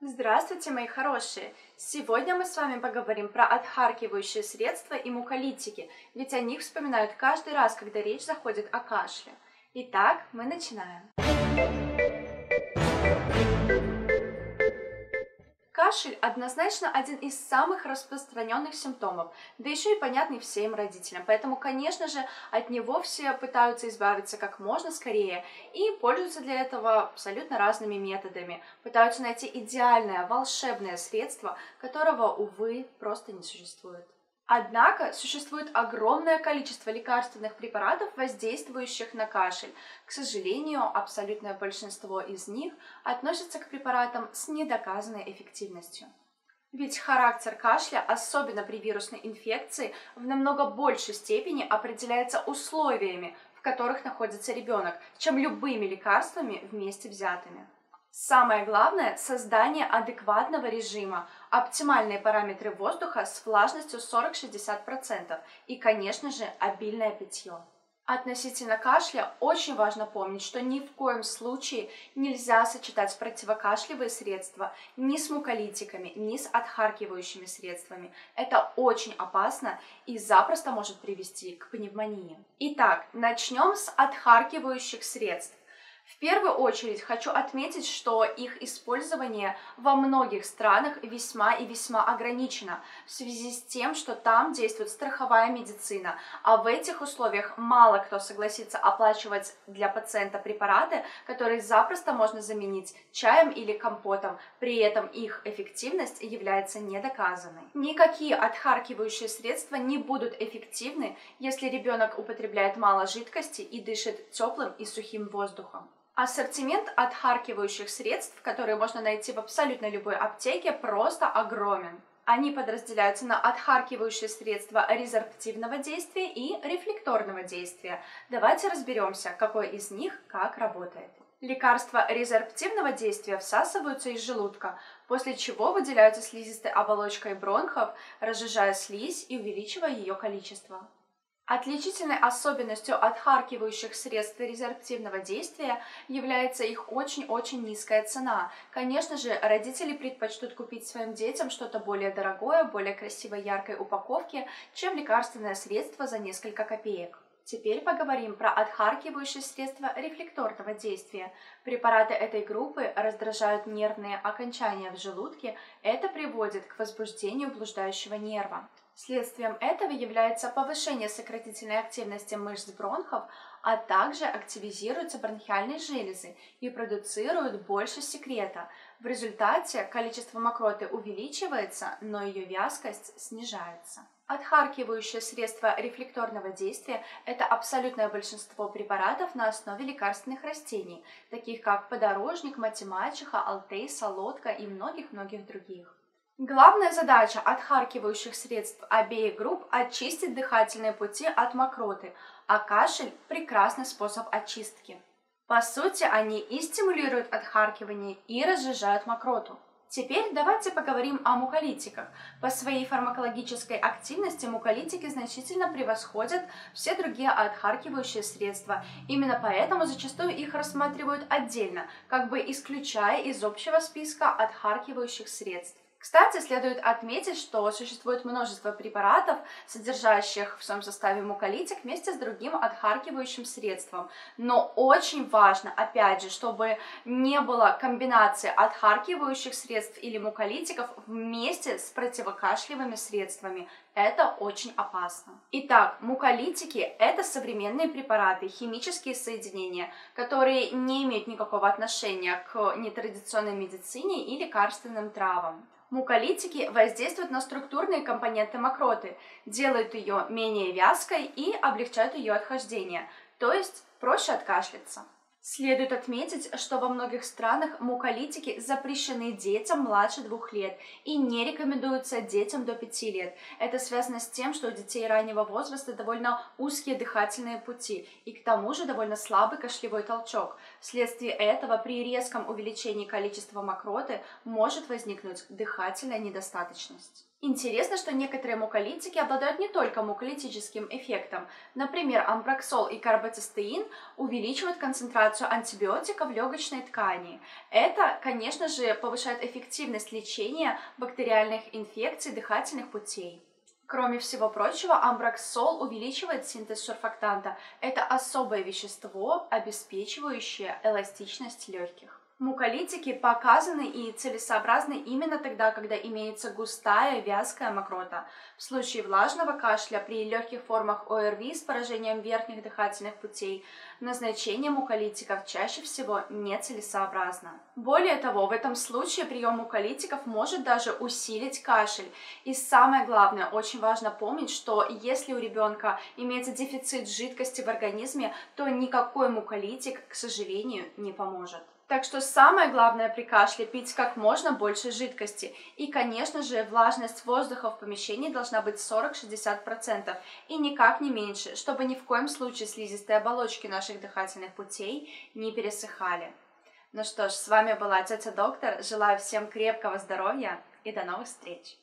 Здравствуйте, мои хорошие! Сегодня мы с вами поговорим про отхаркивающие средства и муколитики, ведь о них вспоминают каждый раз, когда речь заходит о кашле. Итак, мы начинаем. Кашель однозначно один из самых распространенных симптомов, да еще и понятный всем родителям, поэтому, конечно же, от него все пытаются избавиться как можно скорее и пользуются для этого абсолютно разными методами, пытаются найти идеальное волшебное средство, которого, увы, просто не существует. Однако существует огромное количество лекарственных препаратов, воздействующих на кашель. К сожалению, абсолютное большинство из них относятся к препаратам с недоказанной эффективностью. Ведь характер кашля, особенно при вирусной инфекции, в намного большей степени определяется условиями, в которых находится ребенок, чем любыми лекарствами вместе взятыми. Самое главное – создание адекватного режима, оптимальные параметры воздуха с влажностью 40–60% и, конечно же, обильное питье. Относительно кашля очень важно помнить, что ни в коем случае нельзя сочетать противокашлевые средства ни с муколитиками, ни с отхаркивающими средствами. Это очень опасно и запросто может привести к пневмонии. Итак, начнем с отхаркивающих средств. В первую очередь хочу отметить, что их использование во многих странах весьма и весьма ограничено, в связи с тем, что там действует страховая медицина, а в этих условиях мало кто согласится оплачивать для пациента препараты, которые запросто можно заменить чаем или компотом, при этом их эффективность является недоказанной. Никакие отхаркивающие средства не будут эффективны, если ребенок употребляет мало жидкости и дышит теплым и сухим воздухом. Ассортимент отхаркивающих средств, которые можно найти в абсолютно любой аптеке, просто огромен. Они подразделяются на отхаркивающие средства резорптивного действия и рефлекторного действия. Давайте разберемся, какой из них как работает. Лекарства резорптивного действия всасываются из желудка, после чего выделяются слизистой оболочкой бронхов, разжижая слизь и увеличивая ее количество. Отличительной особенностью отхаркивающих средств резорптивного действия является их очень-очень низкая цена. Конечно же, родители предпочтут купить своим детям что-то более дорогое, более красивой, яркой упаковки, чем лекарственное средство за несколько копеек. Теперь поговорим про отхаркивающие средства рефлекторного действия. Препараты этой группы раздражают нервные окончания в желудке, это приводит к возбуждению блуждающего нерва. Следствием этого является повышение сократительной активности мышц бронхов, а также активизируются бронхиальные железы и продуцируют больше секрета. В результате количество мокроты увеличивается, но ее вязкость снижается. Отхаркивающие средства рефлекторного действия – это абсолютное большинство препаратов на основе лекарственных растений, таких как подорожник, мать-и-мачеха, алтей, солодка и многих-многих других. Главная задача отхаркивающих средств обеих групп – очистить дыхательные пути от мокроты, а кашель – прекрасный способ очистки. По сути, они и стимулируют отхаркивание, и разжижают мокроту. Теперь давайте поговорим о муколитиках. По своей фармакологической активности муколитики значительно превосходят все другие отхаркивающие средства. Именно поэтому зачастую их рассматривают отдельно, как бы исключая из общего списка отхаркивающих средств. Кстати, следует отметить, что существует множество препаратов, содержащих в своем составе муколитик вместе с другим отхаркивающим средством. Но очень важно, опять же, чтобы не было комбинации отхаркивающих средств или муколитиков вместе с противокашлевыми средствами. Это очень опасно. Итак, муколитики – это современные препараты, химические соединения, которые не имеют никакого отношения к нетрадиционной медицине и лекарственным травам. Муколитики воздействуют на структурные компоненты мокроты, делают ее менее вязкой и облегчают ее отхождение, то есть проще откашляться. Следует отметить, что во многих странах муколитики запрещены детям младше 2 лет и не рекомендуются детям до 5 лет. Это связано с тем, что у детей раннего возраста довольно узкие дыхательные пути и к тому же довольно слабый кашлевой толчок. Вследствие этого при резком увеличении количества мокроты может возникнуть дыхательная недостаточность. Интересно, что некоторые муколитики обладают не только муколитическим эффектом. Например, амброксол и карбацистеин увеличивают концентрацию антибиотика в легочной ткани. Это, конечно же, повышает эффективность лечения бактериальных инфекций дыхательных путей. Кроме всего прочего, амброксол увеличивает синтез сурфактанта. Это особое вещество, обеспечивающее эластичность легких. Муколитики показаны и целесообразны именно тогда, когда имеется густая вязкая мокрота. В случае влажного кашля при легких формах ОРВИ с поражением верхних дыхательных путей назначение муколитиков чаще всего нецелесообразно. Более того, в этом случае прием муколитиков может даже усилить кашель. И самое главное, очень важно помнить, что если у ребенка имеется дефицит жидкости в организме, то никакой муколитик, к сожалению, не поможет. Так что самое главное при кашле – пить как можно больше жидкости. И, конечно же, влажность воздуха в помещении должна быть 40-60% и никак не меньше, чтобы ни в коем случае слизистые оболочки наших дыхательных путей не пересыхали. Ну что ж, с вами была тетя доктор. Желаю всем крепкого здоровья и до новых встреч!